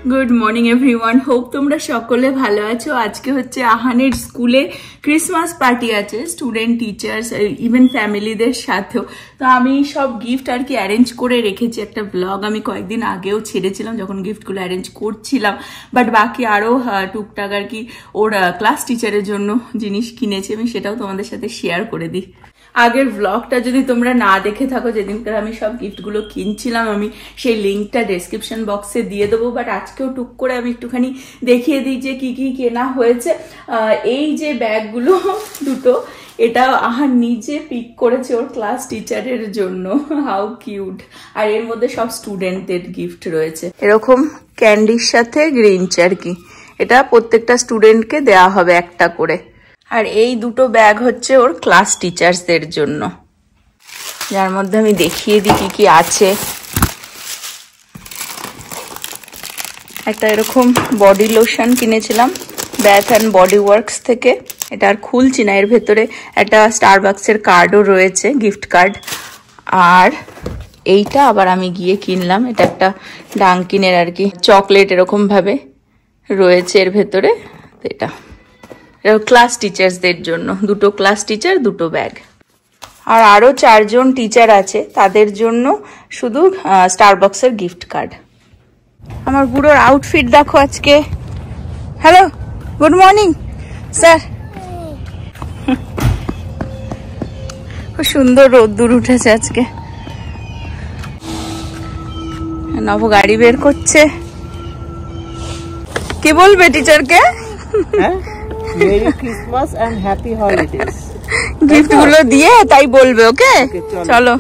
Good morning everyone, hope তোমরা সকলে ভালো আছো। আজকে হচ্ছে আহানের স্কুলে ক্রিসমাস পার্টি আছে, স্টুডেন্ট, টিচার্স, ইভেন ফ্যামিলিদের সাথেও। তো আমি সব গিফট আর কি অ্যারেঞ্জ করে রেখেছি। একটা ব্লগ আমি কয়েকদিন আগেও ছেড়েছিলাম যখন গিফটগুলো অ্যারেঞ্জ করছিলাম, বাট বাকি আরও টুকটাক আর কি ওর ক্লাস টিচারের জন্য জিনিস কিনেছি, আমি সেটাও তোমাদের সাথে শেয়ার করে দিই। আগের ব্লগটা যদি তোমরা না দেখে থাকো, যেদিনকার আমি সব গিফটগুলো কিনছিলাম, আমি সেই লিঙ্কটা ডেসক্রিপশন বক্সে দিয়ে দেবো। বাট আজকেও টুক করে আমি একটুখানি দেখিয়ে দিই যে কি কি কেনা হয়েছে। এই যে ব্যাগগুলো দুটো, এটা আহার নিজে পিক করেছে ওর ক্লাস টিচারের জন্য। How cute! আর এর মধ্যে সব স্টুডেন্টদের গিফট রয়েছে, এরকম ক্যান্ডির সাথে গ্রিনচ আর কি। এটা প্রত্যেকটা স্টুডেন্টকে দেওয়া হবে একটা করে। আর এই দুটো ব্যাগ হচ্ছে ওর ক্লাস টিচার্সদের জন্য, যার মধ্যে আমি দেখিয়ে দিই কি কি আছে। একটা এরকম বডি লোশন কিনেছিলাম ব্যাথ অ্যান্ড বডি ওয়ার্কস থেকে, এটা আর খুলছি না। এর ভেতরে একটা স্টারবাক্সের কার্ডও রয়েছে, গিফট কার্ড। আর এইটা আবার আমি গিয়ে কিনলাম, এটা একটা ডাঙ্কিনের আর কি চকলেট, এরকম ভাবে রয়েছে এর ভেতরে। এটা ক্লাস টিচার্সদের জন্য, দুটো ক্লাস টিচার, দুটো ব্যাগ। আর আরো 4 জন টিচার আছে, তাদের জন্য শুধু স্টারবাক্সের গিফট কার্ড। আমার বুড়োর আউটফিট দেখো আজকে। Hello, good morning sir. খুব সুন্দর রোদ্দুর উঠেছে আজকে। নব গাড়ি বের করছে, কি বলবে টিচারকে? Merry Christmas and happy holidays gift গুলো দিয়ে তাই বলবে। ওকে, চলো।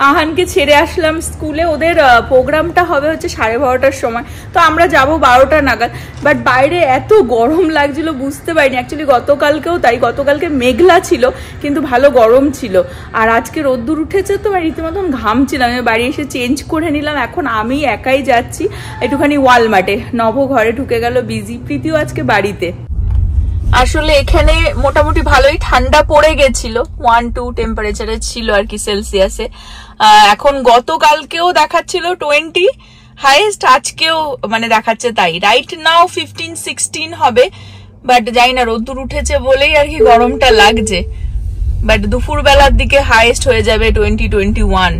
আহানকে ছেড়ে আসলাম স্কুলে। ওদের প্রোগ্রামটা হবে হচ্ছে 12:30টার সময়, তো আমরা যাব 12টা নাগাদ। বাট বাইরে এত গরম লাগছিল, বুঝতে পারিনি। অ্যাকচুয়ালি গতকালকেও তাই, গতকালকে মেঘলা ছিল কিন্তু ভালো গরম ছিল। আর আজকে রোদ্দুর উঠেছে তো রীতিমতন ঘামছিলাম। আমি বাড়ি এসে চেঞ্জ করে নিলাম। এখন আমি একাই যাচ্ছি একটুখানি ওয়ালমার্টে। নভ ঘরে ঢুকে গেল বিজি, প্রীতিও আজকে বাড়িতে। আসলে এখানে মোটামুটি ভালোই ঠান্ডা পড়ে গেছিল, 1-2 টেম্পারেচারে ছিল আর কি সেলসিয়াসে। এখন গতকালকেও দেখাচ্ছিল 20 হাইয়েস্ট, আজকেও মানে দেখাচ্ছে তাই। রাইট নাও 15-16 হবে, বাট যাই না, রোদ্দুর উঠেছে বলেই আর কি গরমটা লাগছে। বাট দুপুর বেলার দিকে হাইয়েস্ট হয়ে যাবে 20-21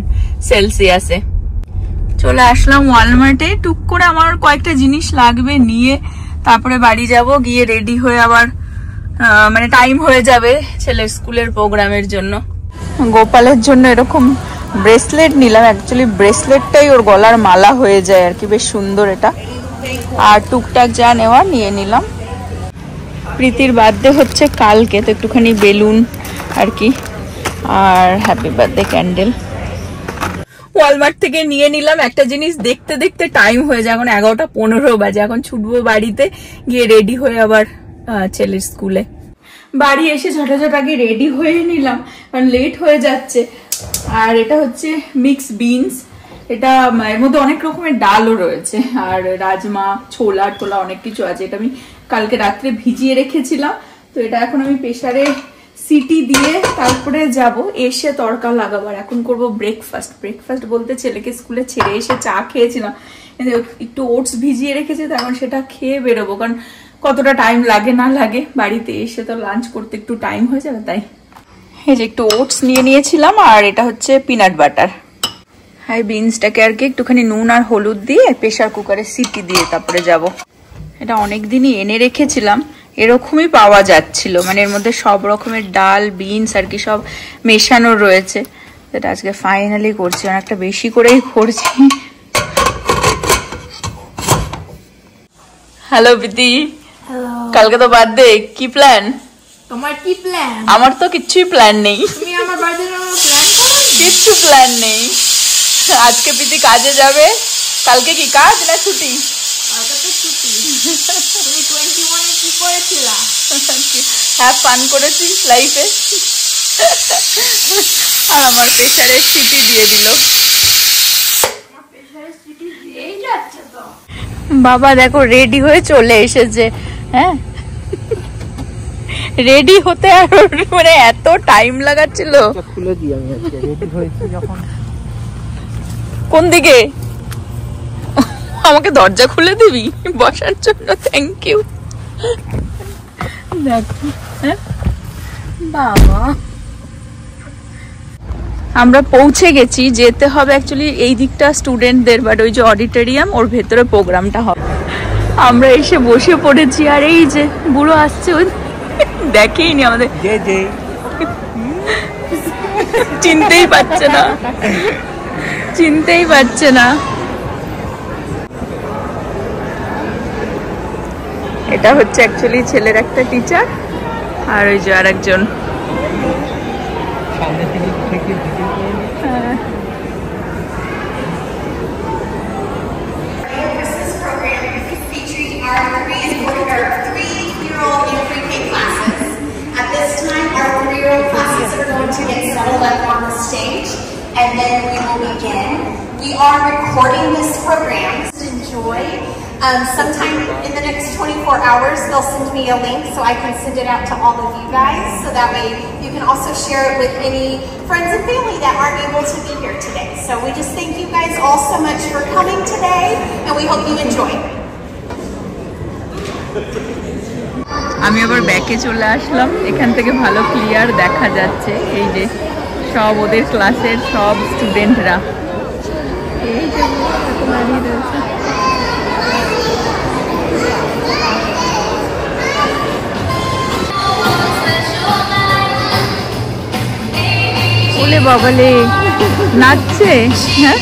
সেলসিয়াসে। চলে আসলাম ওয়ালমার্টে। টুক করে আমার কয়েকটা জিনিস লাগবে, নিয়ে তারপরে বাড়ি যাব। গিয়ে রেডি হয়ে আবার মানে টাইম হয়ে যাবে ছেলের স্কুলের প্রোগ্রামের জন্য। গোপালের জন্য এরকম ব্রেসলেট নিলাম। অ্যাকচুয়ালি ব্রেসলেটটাই ওর গলার মালা হয়ে যায় আর কি, বেশ সুন্দর এটা। আর টুকটাক যা নেওয়া নিয়ে নিলাম। প্রীতির বার্থডে হচ্ছে কালকে, তো একটুখানি বেলুন আর কি, আর হ্যাপি বার্থডে ক্যান্ডেল ওয়ালমার্ট থেকে নিয়ে নিলাম। একটা জিনিস দেখতে দেখতে টাইম হয়ে যায়, এখন 11:15 বাজে। এখন ছুটবো বাড়িতে, গিয়ে রেডি হয়ে আবার ছেলের স্কুলে। বাড়ি এসে ঝটাঝট আগে রেডি হয়ে নিলাম, কারণ লেট হয়ে যাচ্ছে। আর এটা হচ্ছে মিক্স বিনস, এটা এর মধ্যে অনেক রকমের ডালও রয়েছে, আর রাজমা, ছোলা টোলা অনেক কিছু আছে। এটা আমি কালকে রাত্রে ভিজিয়ে রেখেছিলাম, তো এটা এখন আমি প্রেসারে সিটি দিয়ে তারপরে যাব, এসে তড়কা লাগাবার। এখন করব ব্রেকফাস্ট। ব্রেকফাস্ট বলতে ছেলেকে স্কুলে ছেড়ে এসে চা খেয়েছিলাম, একটু ওটস ভিজিয়ে রেখেছি, তখন সেটা খেয়ে বেরোবো। কারণ কতটা টাইম লাগে না লাগে, বাড়িতে এসে তো লাঞ্চ করতে একটু টাইম হয়ে যাবে। তাই এই যে একটু ওটস নিয়ে নিয়েছিলাম, আর এটা হচ্ছে পিনাট বাটার। হ্যাঁ, বিনসটাকে আর কি একটুখানি নুন আর হলুদ দিয়ে প্রেসার কুকারে সিটি দিয়ে তারপরে যাব। এটা অনেকদিনই এনে রেখেছিলাম, এরকমই পাওয়া যাচ্ছিল, মানে এর মধ্যে সব রকমের ডাল, বিনস আর কি সব মেশানো রয়েছে। এটা আজকে ফাইনালি করছি, অনেকটা বেশি করেই করছি। হ্যালো প্রীতি, কালকে তো বার্থডে, কি প্ল্যান তোমার? কি প্ল্যান? আমার তো কিচ্ছুই প্ল্যান নেই। তুমি আমার বার্থডে প্ল্যান করো? কিচ্ছু প্ল্যান নেই। আজকে প্রীতি কাজে যাবে, কালকে কি কাজ না ছুটি? কালকে তো ছুটি। তুমি 21 এ কি করেছিলা? হ্যাঁ, ফান করেছি লাইফে। আর আমার প্রেসারে সিটি দিয়ে দিল। আমার প্রেসারে সিটি দিয়েই যাচ্ছে তো। বাবা দেখো রেডি হয়ে চলে এসেছে। হ্যাঁ, রেডি হতে আর মানে এত টাইম লাগাচ্ছিল। খুলে দিই আমি আজকে রেডি হয়েছি যখন। কোন দিকে? আমাকে দরজা খুলে দিবি বসার জন্য? Thank you. দেখো বাবা, আমরা পৌঁছে গেছি। যেতে হবে অ্যাকচুয়ালি এই দিকটা স্টুডেন্টদের, বাট ওই যে অডিটোরিয়াম ওর ভেতরে প্রোগ্রামটা হবে। আমরা এসে বসে পড়েছি, আর এই যে বুড়ো আসছে, ওই দেখেইনি আমাদের, চিনতেই পারছে না, চিনতেই পারছে না। এটা হচ্ছে অ্যাকচুয়ালি ছেলের একটা টিচার, আর ওই যে আরেকজন। And then we will begin. We are recording this program. Enjoy. Sometime in the next 24 hours, they'll send me a link so I can send it out to all of you guys. So that way you can also share it with any friends and family that aren't able to be here today. So we just thank you guys all so much for coming today, and we hope you enjoy. আমি আবার ব্যাকে চলে আসলাম, এখান থেকে ভালো clear দেখা যাচ্ছে। এই যে সব ওদের ক্লাসের সব স্টুডেন্টরা এই যে দাঁড়িয়ে রয়েছে। ওলে বাবালে নাচছে, হ্যাঁ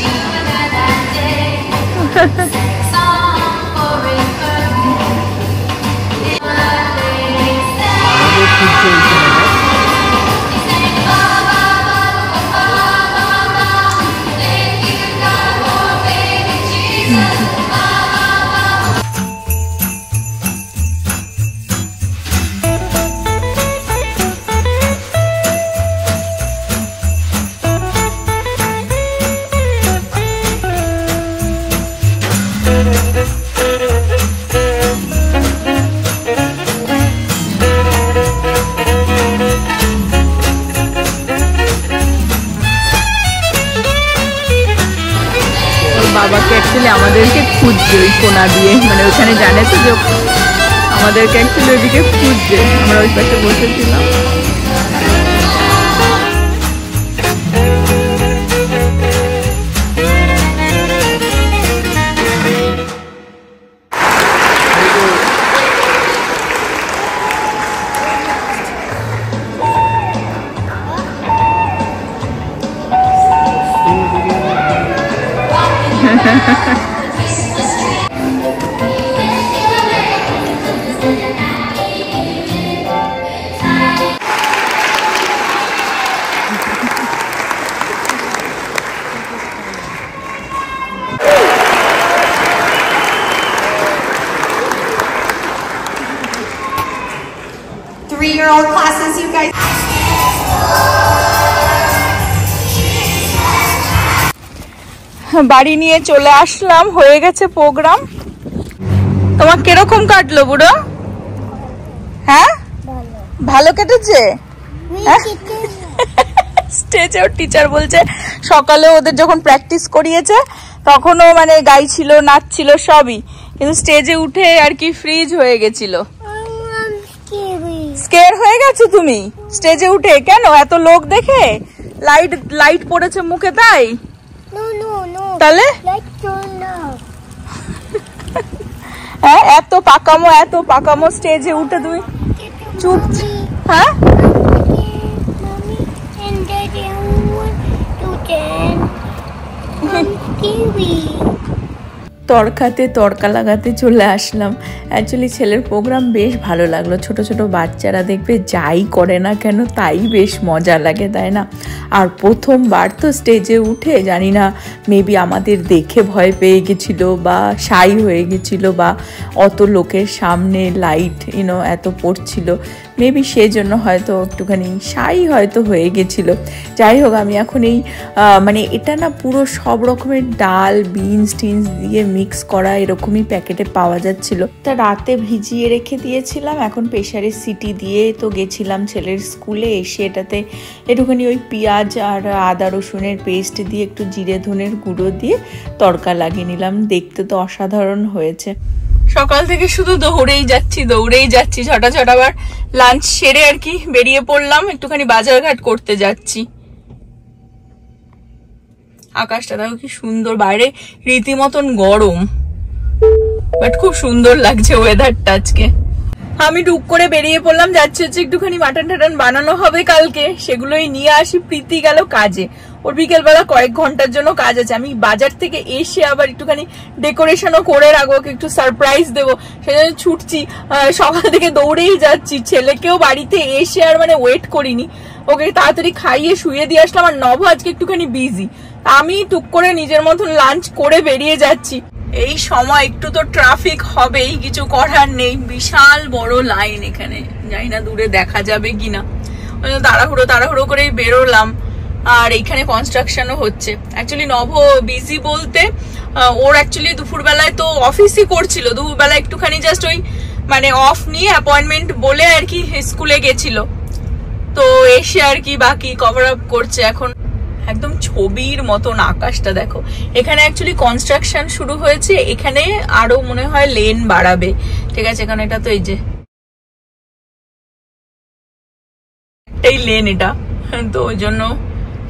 বাবাকে অ্যাকচুয়ালি আমাদেরকে খুঁজছে ওই কোনা দিয়ে, মানে ওখানে জানে তো যে আমাদেরকে অ্যাকচুয়ালি ওইদিকে খুঁজছে। আমরা ওই পাশে বসেছিলাম। Three-year-old classes, you guys. বাড়ি নিয়ে চলে আসলাম, হয়ে গেছে প্রোগ্রাম। তোমার কিরকম কাটলো বুড়ো? হ্যাঁ ভালো কেটেছে। স্টেজে ওর টিচার বলছে সকালে ওদের যখন প্র্যাকটিস করিয়েছে তখনও মানে গাইছিল, নাচছিল সবই, কিন্তু স্টেজে উঠে আর কি ফ্রিজ হয়ে গেছিল। স্কেয়ার হয়ে গেছো তুমি স্টেজে উঠে? কেন? এত লোক দেখে? লাইট পড়েছে মুখে তাই? তাহলে হ্যাঁ এত পাকামো স্টেজে উঠে তুমি চুপ। হ্যাঁ তড়কাতে তড়কা লাগাতে চলে আসলাম। অ্যাকচুয়ালি ছেলের প্রোগ্রাম বেশ ভালো লাগলো। ছোট ছোট বাচ্চারা দেখবে যাই করে না কেন তাই বেশ মজা লাগে, তাই না? আর প্রথমবার তো স্টেজে উঠে জানি না মেবি আমাদের দেখে ভয় পেয়ে গেছিলো বা শাই হয়ে গেছিলো বা অত লোকের সামনে লাইট এত পড়ছিল, মেবি সেই জন্য হয়তো একটুখানি শাই হয়তো হয়ে গেছিলো। যাই হোক, আমি এখন এই মানে এটা না পুরো সব রকমের ডাল বিনস টিনস দিয়ে মিক্স করা এরকমই প্যাকেটে পাওয়া যাচ্ছিল। তা রাতে ভিজিয়ে রেখে দিয়েছিলাম, এখন প্রেশারে সিটি দিয়ে তো গেছিলাম ছেলের স্কুলে। এসে এটাতে একটুখানি ওই পেঁয়াজ আর আদা রসুনের পেস্ট দিয়ে একটু জিরে ধনের গুঁড়ো দিয়ে তড়কা লাগিয়ে নিলাম। দেখতে তো অসাধারণ হয়েছে। সকাল থেকে শুধু দৌড়েই যাচ্ছি ছটাবার লাঞ্চ সেরে আর কি বেরিয়ে পড়লাম, একটুখানি বাজারঘাট করতে যাচ্ছি। আকাশটা দেখো কি সুন্দর, বাইরে রীতিমতন গরম, বাট খুব সুন্দর লাগছে ওয়েদারটা আজকে। আমি টুক করে বেরিয়ে পড়লাম, যাচ্ছি হচ্ছে একটুখানি মাটন টাটন বানানো হবে কালকে, সেগুলোই নিয়ে আসি। প্রীতি গেল কাজে, ওর বিকেলবেলা কয়েক ঘন্টার জন্য কাজ আছে। আমি বাজার থেকে এসে আবার একটুখানি ডেকোরেশনও করে রাখবো, ওকে একটু সারপ্রাইজ দেবো, সেজন্য ছুটছি। সকাল থেকে দৌড়েই যাচ্ছি। ছেলেকেও বাড়িতে এসে আর মানে ওয়েট করিনি, ওকে তাড়াতাড়ি খাইয়ে শুয়ে দিয়ে আসলাম। আর নভ আজকে একটুখানি বিজি, আমি টুক করে নিজের মতন লাঞ্চ করে বেরিয়ে যাচ্ছি। এই সময় একটু তো ট্রাফিক হবেই, কিছু করার নেই। বিশাল বড় লাইন এখানে, জানি না দূরে দেখা যাবে কিনা। তাড়াহুড়ো করে বেরোলাম। আর এখানে কনস্ট্রাকশনও হচ্ছে। অ্যাকচুয়ালি নভ বিজি বলতে ওর অ্যাকচুয়ালি দুপুরবেলায় তো অফিসই করছিল, দুপুরবেলা একটুখানি জাস্ট ওই মানে অফ নিয়ে অ্যাপয়েন্টমেন্ট বলে আর কি স্কুলে গেছিল। তো এসে আর কি বাকি কভার আপ করছে এখন। একদম ছবির মতন আকাশটা দেখো। এখানে অ্যাকচুয়ালি কনস্ট্রাকশন শুরু হয়েছে, এখানে আরো মনে হয় লেন বাড়াবে। ঠিক আছে, কারণ এটা তো এই যে একটাই লেন এটা, তো ওই জন্য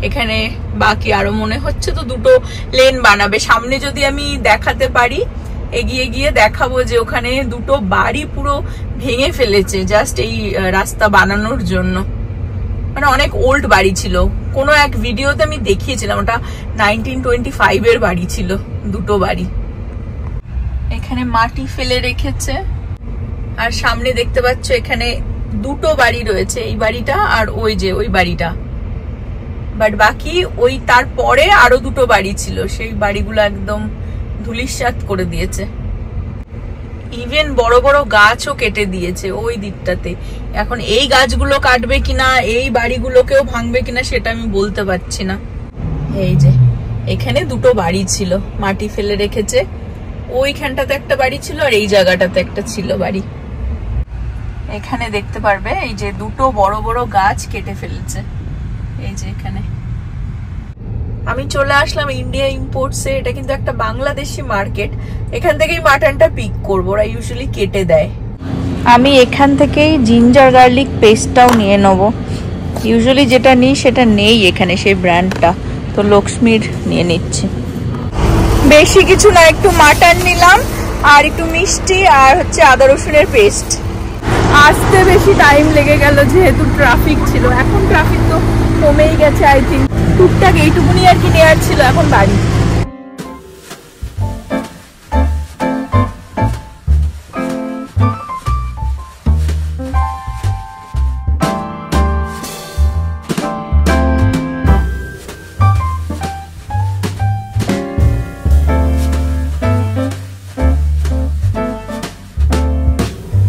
এখানে বাকি আরো মনে হচ্ছে তো দুটো লেন বানাবে। সামনে যদি আমি দেখাতে পারি, এগিয়ে গিয়ে দেখাবো যে ওখানে দুটো বাড়ি পুরো ভেঙে ফেলেছে জাস্ট এই রাস্তা বানানোর জন্য। মানে অনেক ওল্ড বাড়ি ছিল, কোনো এক ভিডিওতে আমি দেখিয়েছিলাম, ওটা 1925 এর বাড়ি ছিল দুটো বাড়ি। এখানে মাটি ফেলে রেখেছে। আর সামনে দেখতে পাচ্ছ এখানে দুটো বাড়ি রয়েছে, এই বাড়িটা আর ওই যে ওই বাড়িটা। বাট বাকি ওই তারপরে আরো দুটো বাড়ি ছিল, সেই বাড়িগুলো একদম ধুলিস্যাৎ করে দিয়েছে। ইভেন বড় বড় গাছও কেটে দিয়েছে ওই দিকটাতে। এখন এই গাছগুলো কাটবে কিনা, এই বাড়িগুলোকেও ভাঙবে কিনা সেটা আমি বলতে পারছি না। এই যে এখানে দুটো বাড়ি ছিল, মাটি ফেলে রেখেছে। ওইখানটাতে একটা বাড়ি ছিল আর এই জায়গাটাতে একটা ছিল বাড়ি। এখানে দেখতে পারবে এই যে দুটো বড় বড় গাছ কেটে ফেলেছে। এই যে এখানে আমি চলে আসলাম ইন্ডিয়া ইম্পোর্টসে। এটা কিন্তু একটা বাংলাদেশি মার্কেট, এখান থেকেই মাটনটা পিক করবো, ওরা ইউজুয়ালি কেটে দেয়। আমি এখান থেকেই জিঞ্জার গার্লিক পেস্টটাও নিয়ে নেবো। ইউজুয়ালি যেটা নিই সেটা নেই এখানে, সেই ব্র্যান্ডটা, তো লক্ষ্মীর নিয়ে নিচ্ছি। বেশি কিছু না, একটু মাটন নিলাম আর একটু মিষ্টি আর হচ্ছে আদা রসুনের পেস্ট। আসতে বেশি টাইম লেগে গেল যেহেতু ট্রাফিক ছিল। এখন ট্রাফিক তো কমেই গেছে আই থিঙ্ক। টুকটাক এইটুকুনি আর কি নেওয়ার ছিল, এখন বাড়ি।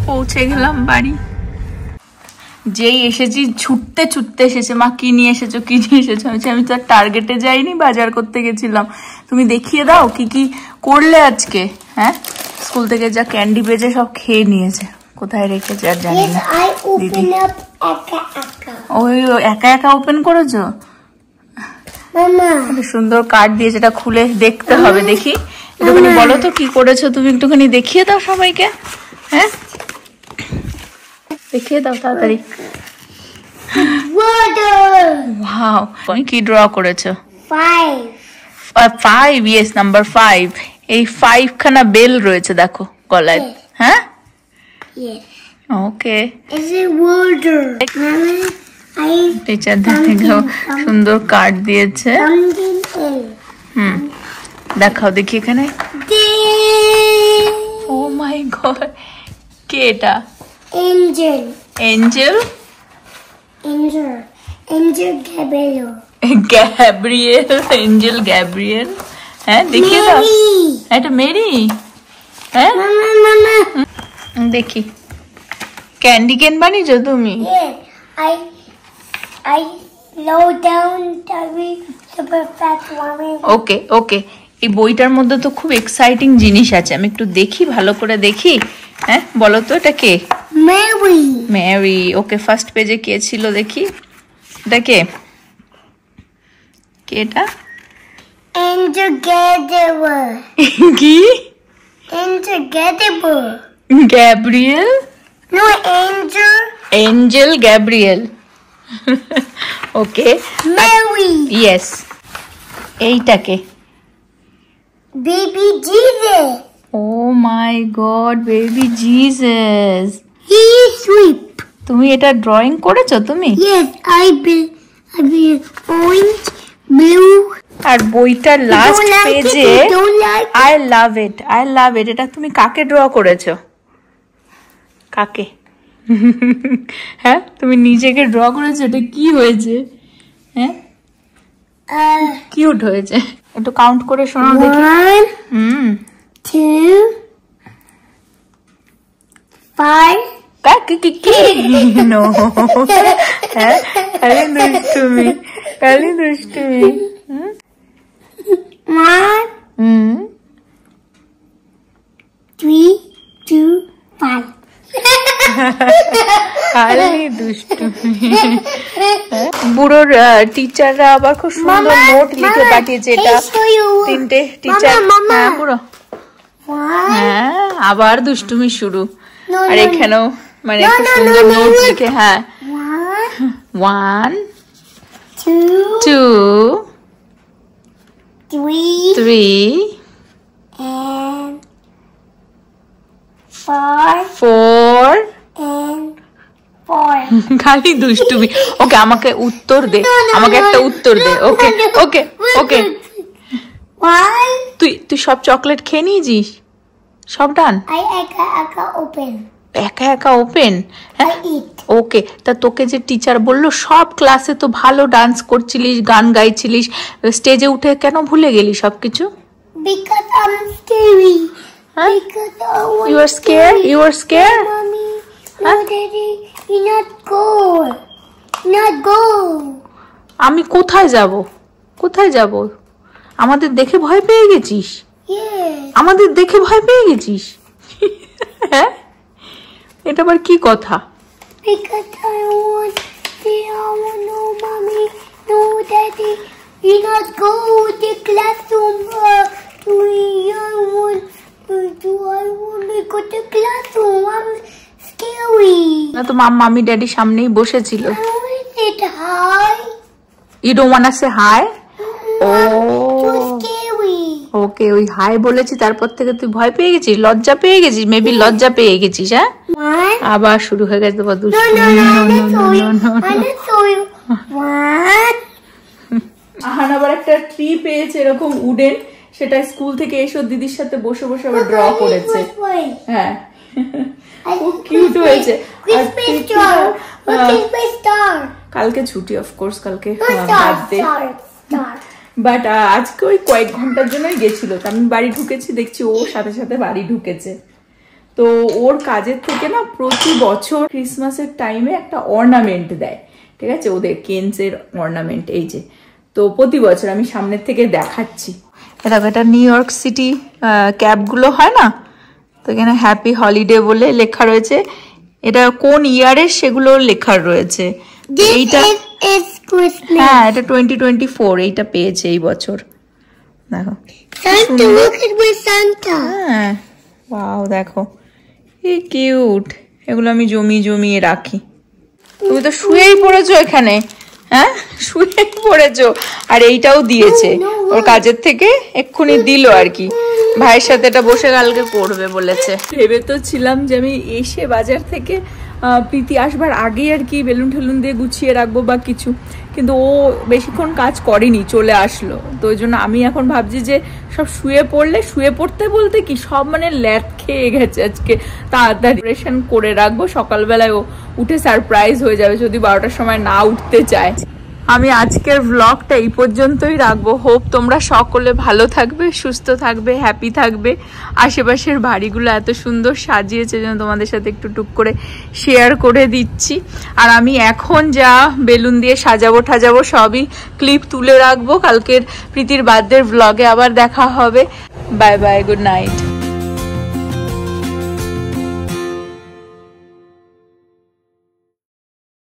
পৌঁছে গেলাম বাড়ি। যেই এসেছি ছুটতে এসেছে, মা কি নিয়ে এসেছো কি নিয়ে এসেছো। আমি তো টার্গেটে যাইনি, বাজার করতে গেছিলাম। তুমি দেখিয়ে দাও কি কি করলে আজকে। হ্যাঁ, স্কুল থেকে যা ক্যান্ডি পেয়েছে সব খেয়ে নিয়েছে, কোথায় রেখেছে আর জানি না। দিদি ওই একা একা ওপেন করেছো? সুন্দর কার্ড দিয়েছে, এটা খুলে দেখতে হবে। দেখি একটুখানি বলো তো কি করেছো তুমি, একটুখানি দেখিয়ে দাও সবাইকে। হ্যাঁ, দেখিয়ে দাও তাড়াতাড়ি। ওয়াও, তুমি কি ড্র করেছো? 5, ইয়েস, নাম্বার 5। এই 5 খানা বেল রয়েছে দেখো গলায়। হ্যাঁ, ওকে। টিচার দেখো সুন্দর কার্ড দিয়েছে। দেখাও দেখি এখানে। ও মাই গড, কে এটা? Angel. Angel? Gabriel. Angel Gabriel. হ্যাঁ, দেখিয়ে দাও। এটা মেরি? হ্যাঁ, Mama. দেখি। ক্যান্ডি কেন বানিয়েছো তুমি? Yes, I slow down Tabby super fast mommy. ওকে ওকে, এই বইটার মধ্যে তো খুব এক্সাইটিং জিনিস আছে, আমি একটু দেখি, ভালো করে দেখি। হ্যাঁ বলো তো এটা কে? Mary. ম্যারি। ওকে, ফার্স্ট পেজে কে ছিল দেখি, এটা কে? কে এটা? Unforgettable. কি? Unforgettable. Gabriel? No, Angel. Angel Gabriel. Okay, Mary. Yes. এইটাকে? Baby Jesus. Oh my God, baby Jesus. He sweep. তুমি এটা ড্রয়িং করেছো তুমি? Yes, I be orange, blue. আর বইটার লাস্ট Don't like পেজে it, don't like it. I love it, I love it, এটা তুমি কাকে ড্র করেছো? কাকে? হ্যাঁ তুমি নিজেকে ড্র করেছো, এটা কি হয়েছে? হ্যাঁ কিউট হয়েছে, একটু কাউন্ট করে শোনাও দেখি। 1, 2, 5. কাকে কি কি? নো, হ্যাঁ খালি দুষ্টুমি, খালি দুষ্টুমি। 1, 3, 2, 5. খালি দুষ্টুমি। বুড়োর টিচাররা আবার খুব সুন্দর নোট লিখে পাঠিয়েছে, এটা তিনটে টিচার। হ্যাঁ বুড়ো, হ্যাঁ আবার দুষ্টুমি শুরু। আর এখানেও মানে খুব সুন্দর নোট লিখে। হ্যাঁ 1, 2, 3, and 4 4। and 4. খালি দুষ্টুমি। ওকে আমাকে উত্তর দে, আমাকে একটা উত্তর দে। ওকে ওকে ওকে, Why? তুই সব চকলেট খেয়ে নিয়েছিস? সব ডান? I open. একা একা ওপেন? I eat. ওকে, তা তোকে যে টিচার বললো সব ক্লাসে তো ভালো ডান্স করছিলিস, গান গাইছিলিস, স্টেজে উঠে কেন ভুলে গেলি সবকিছু? Because I'm scary. Huh? Because I want You are scared? You are scared? Mommy, no, Daddy, you not go. Not go. আমি কোথায় যাব? কোথায় যাব? আমাদের দেখে ভয় পেয়ে গেছিস? Yes. আমাদের দেখে ভয় পেয়ে গেছিস? হ্যাঁ, এটা আবার কি কথা? Because I want no, Mommy, no, Daddy, you not go to the classroom. Do I want to go to classroom? I'm scary. না তো মাম্মি ড্যাডি সামনেই বসেছিল। I want it high. You don't wanna say hi? Too scary. ওকে, ওই high বলেছি তারপর থেকে তুই ভয় পেয়ে গেছিস, লজ্জা পেয়ে গেছিস, মেবি লজ্জা পেয়ে গেছিস। হ্যাঁ One. আবার শুরু হয়ে গেছে তোমার No, দুষ্টুমি। no, no, I didn't show you. I didn't show you. One. Ahan আবার একটা ট্রি পেয়েছে এরকম উডেন, সেটা স্কুল থেকে এসে ওর দিদির সাথে বসে বসে আবার ড্র করেছে। হ্যাঁ খুব কিউট হয়েছে। আর Christmas star. Christmas star. কালকে ছুটি, অফকোর্স কালকে Star, বার্থডে, star. বাট আজকে ওই কয়েক ঘন্টার জন্যই গেছিল। তো আমি বাড়ি ঢুকেছি, দেখছি ওর সাথে সাথে বাড়ি ঢুকেছে। তো ওর কাজের থেকে না প্রতি বছর ক্রিসমাসের টাইমে একটা অর্নামেন্ট দেয়, ঠিক আছে, ওদের কেনসের অর্নামেন্ট। এই যে, তো প্রতি বছর আমি সামনের থেকে দেখাচ্ছি। এটা নিউ ইয়র্ক সিটি ক্যাবগুলো হয় না, তো এখানে হ্যাপি হলিডে বলে লেখা রয়েছে। এটা কোন ইয়ারের সেগুলো লেখা রয়েছে। এইটা It's Christmas. হ্যাঁ, এটা 2024 এইটা পেয়েছে এই বছর। দেখো Santa, look at my Santa. হ্যাঁ, ওয়াও দেখো কি কিউট। এগুলো আমি জমিয়ে রাখি। তুমি তো শুয়েই পড়েছো এখানে, হ্যাঁ শুয়েই পড়েছো। আর এইটাও দিয়েছে ওর কাজের থেকে, এক্ষুনি দিল আর কি। ভাইয়ের সাথে এটা বসে কালকে পড়বে বলেছে। ভেবে তো ছিলাম যে আমি এসে বাজার থেকে প্রীতি আসবার আগে আর কি বেলুন ঠেলুন দিয়ে গুছিয়ে রাখবো বা কিছু, কিন্তু ও বেশিক্ষণ কাজ করেনি, চলে আসলো। তো ওই জন্য আমি এখন ভাবছি যে সব শুয়ে পড়লে, শুয়ে পড়তে বলতে কি সব মানে ল্যাদ খেয়ে গেছে আজকে, তাড়াতাড়ি প্রিপারেশন করে রাখবো, সকালবেলায় ও উঠে সারপ্রাইজ হয়ে যাবে যদি 12টার সময় না উঠতে চায়। আমি আজকের ব্লগটা এই পর্যন্তই রাখবো। হোপ তোমরা সকলে ভালো থাকবে, সুস্থ থাকবে, হ্যাপি থাকবে। আশেপাশের বাড়িগুলো এত সুন্দর সাজিয়েছে যেন তোমাদের সাথে একটু টুক করে শেয়ার করে দিচ্ছি। আর আমি এখন যা বেলুন দিয়ে সাজাবো সবই ক্লিপ তুলে রাখবো। কালকের প্রীতির বার্থডের ব্লগে আবার দেখা হবে। Bye bye, good night.